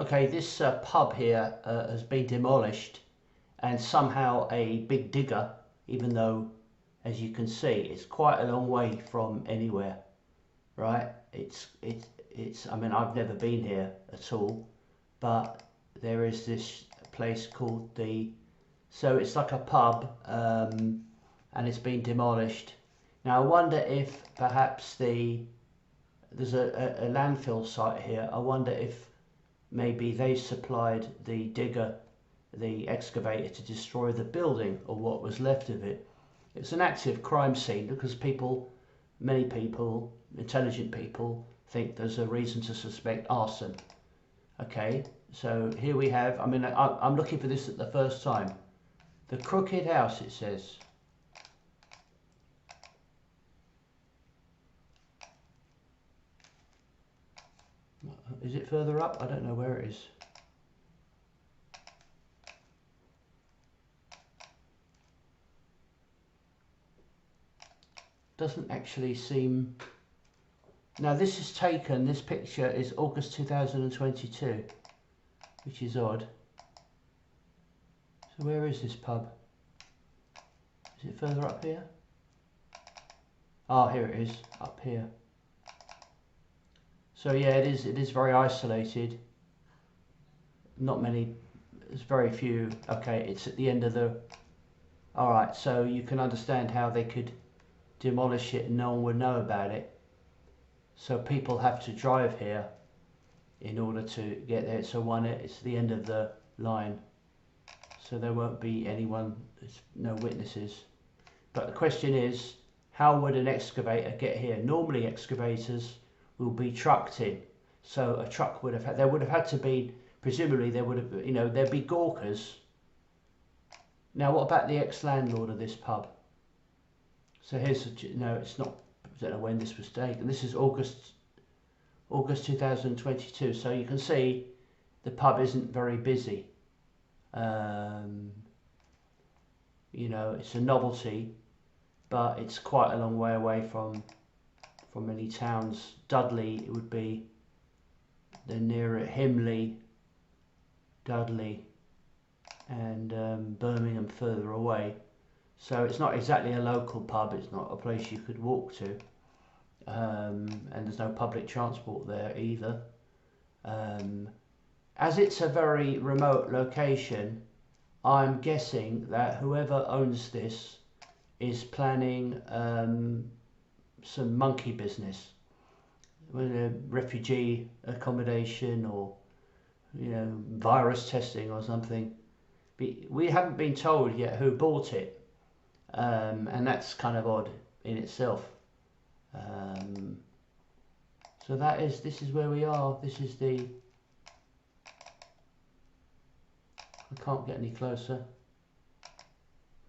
Okay, this pub here has been demolished, and somehow a big digger, even though, as you can see, it's quite a long way from anywhere, right? I mean, I've never been here at all, but there is this place called so it's like a pub, and it's been demolished. Now I wonder if perhaps there's a landfill site here. I wonder if maybe they supplied the digger, the excavator, to destroy the building or what was left of it. It's an active crime scene because many people, intelligent people, think there's a reason to suspect arson. Okay, so here we have, I mean, I'm looking for this at the first time. The Crooked House, it says. Is it further up? I don't know where it is. Doesn't actually seem... Now this picture is August 2022, which is odd. So where is this pub? Is it further up here? Ah, here it is, up here. So yeah, it is very isolated. Not many, there's very few. Okay, it's at the end of the... Alright, so you can understand how they could demolish it and no one would know about it. So people have to drive here in order to get there. So it's the end of the line. So there won't be anyone, there's no witnesses. But the question is, how would an excavator get here? Normally excavators will be trucked in. So a truck would have had, there would have had to be, presumably there would have, there'd be gawkers. Now what about the ex-landlord of this pub? So here's, no, it's not, I don't know when this was taken. This is August 2022. So you can see the pub isn't very busy. It's a novelty, but it's quite a long way away from many towns. Dudley, it would be the nearer Himley, Dudley, and Birmingham further away. So it's not exactly a local pub. It's not a place you could walk to, and there's no public transport there either. As it's a very remote location, I'm guessing that whoever owns this is planning some monkey business, refugee accommodation or virus testing or something. We haven't been told yet who bought it, and that's kind of odd in itself. So this is where we are. This is I can't get any closer,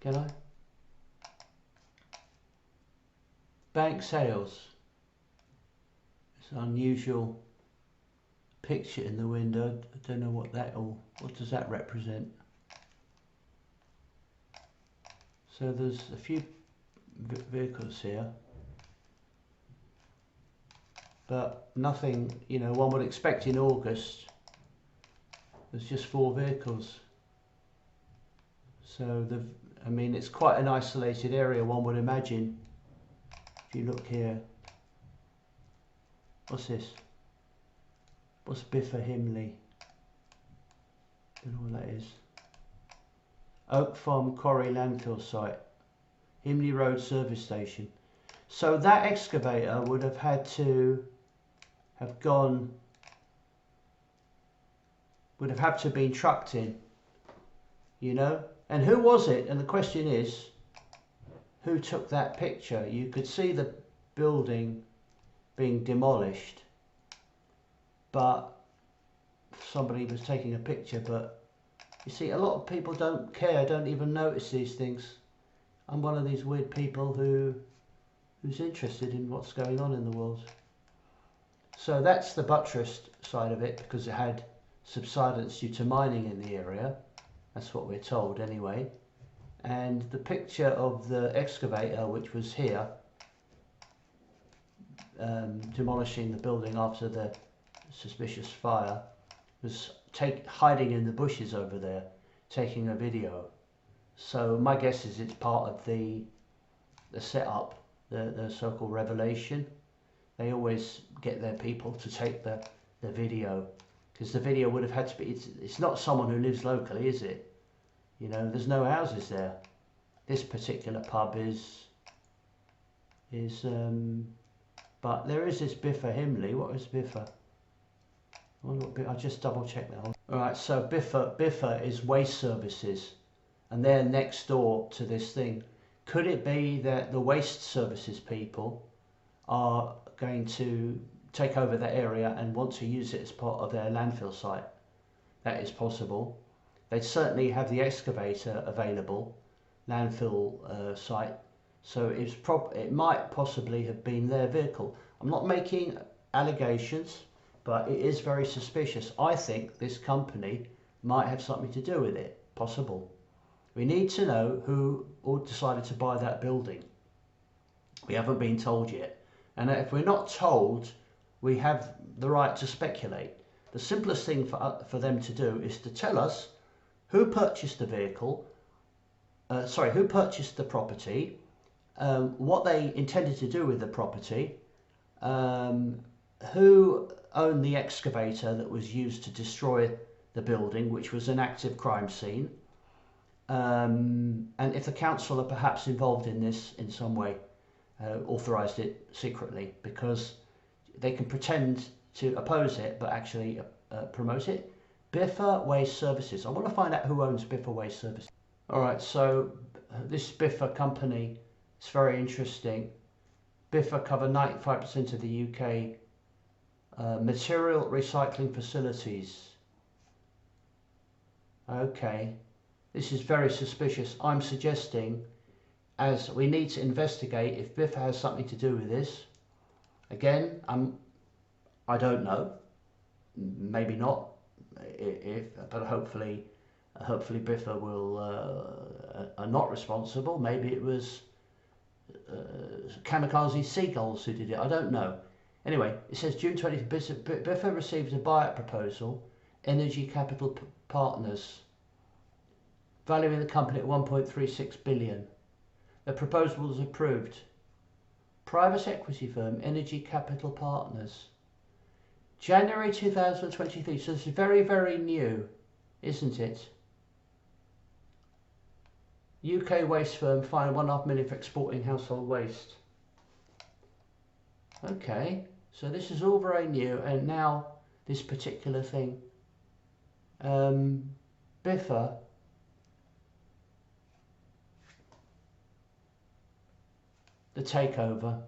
can I? Bank sales. It's an unusual picture in the window. I don't know what does that represent. So there's a few vehicles here, but nothing, one would expect in August. There's just 4 vehicles. So it's quite an isolated area, one would imagine. If you look here, what's this? What's Biffa Himley? Don't know what that is. Oak Farm Quarry landfill site, Himley Road service station. So that excavator would have had to have gone, would have had to have been trucked in, And who was it? And the question is, who took that picture? You could see the building being demolished, but somebody was taking a picture. But you see, a lot of people don't care, don't even notice these things. I'm one of these weird people who's interested in what's going on in the world. So that's the buttressed side of it, because it had subsidence due to mining in the area. That's what we're told anyway. And the picture of the excavator, which was here, demolishing the building after the suspicious fire, was hiding in the bushes over there, taking a video. So my guess is it's part of the setup, the so-called revelation. They always get their people to take the video, because the video would have had to be, it's not someone who lives locally, is it? You know, there's no houses there. This particular pub is but there is this Biffa Himley. What is Biffa? I'll just double check that. Alright, so Biffa is waste services, and they're next door to this thing. Could it be that the waste services people are going to take over that area and want to use it as part of their landfill site? That is possible. They'd certainly have the excavator available, landfill site, so it might possibly have been their vehicle. I'm not making allegations, but it is very suspicious. I think this company might have something to do with it. Possible. We need to know who decided to buy that building. We haven't been told yet. And if we're not told, we have the right to speculate. The simplest thing for them to do is to tell us who purchased the vehicle, who purchased the property, what they intended to do with the property, who owned the excavator that was used to destroy the building, which was an active crime scene, and if the council are perhaps involved in this in some way, authorised it secretly, because they can pretend to oppose it but actually promote it. Biffa Waste Services. I want to find out who owns Biffa Waste Services. Alright, so this Biffa company is very interesting. Biffa cover 95% of the UK material recycling facilities. Okay, this is very suspicious. I'm suggesting, as we need to investigate if Biffa has something to do with this. Again, I don't know. Maybe not. But hopefully Biffa will are not responsible. Maybe it was kamikaze seagulls who did it. I don't know. Anyway, it says June 20th, Biffa received a buyout proposal, Energy Capital Partners, valuing the company at 1.36 billion. The proposal was approved. Private equity firm, Energy Capital Partners. January 2023, so this is very, very new, isn't it? UK waste firm fined 1.5 million for exporting household waste. Okay, so this is all very new, and now this particular thing. Biffa. The takeover.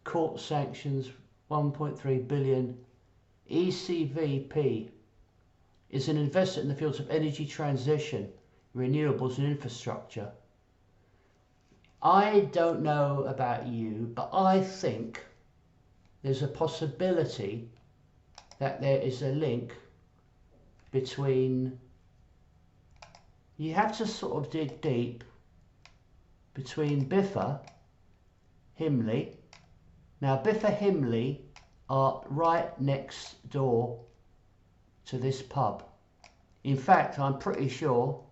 Court sanctions 1.3 billion. ECVP is an investor in the fields of energy transition, renewables and infrastructure. I don't know about you, but I think there's a possibility that there is a link between, you have to sort of dig deep, between Biffa Himley. Now Biffa Himley are right next door to this pub. In fact, I'm pretty sure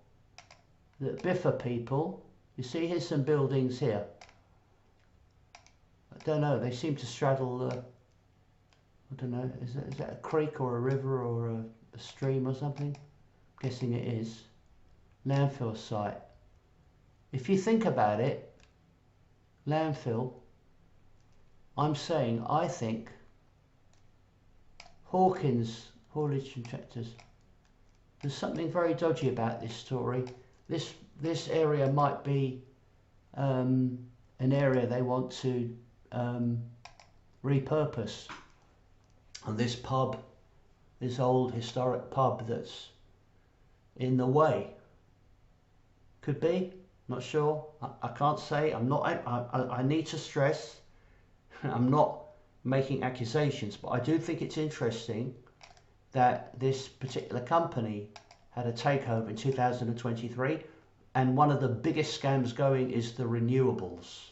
that Biffa people, you see here's some buildings here. I don't know, they seem to straddle, I don't know, is that a creek or a river or a stream or something? I'm guessing it is. Landfill site. If you think about it, landfill, I'm saying, I think Hawkins haulage contractors. There's something very dodgy about this story. This area might be an area they want to repurpose. And this pub, this old historic pub that's in the way, could be. Not sure. I can't say. I'm not. I need to stress. I'm not making accusations, but I do think it's interesting that this particular company had a takeover in 2023, and one of the biggest scams going is the renewables,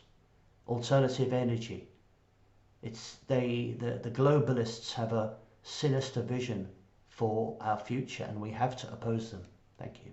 alternative energy. The globalists have a sinister vision for our future, and we have to oppose them. Thank you.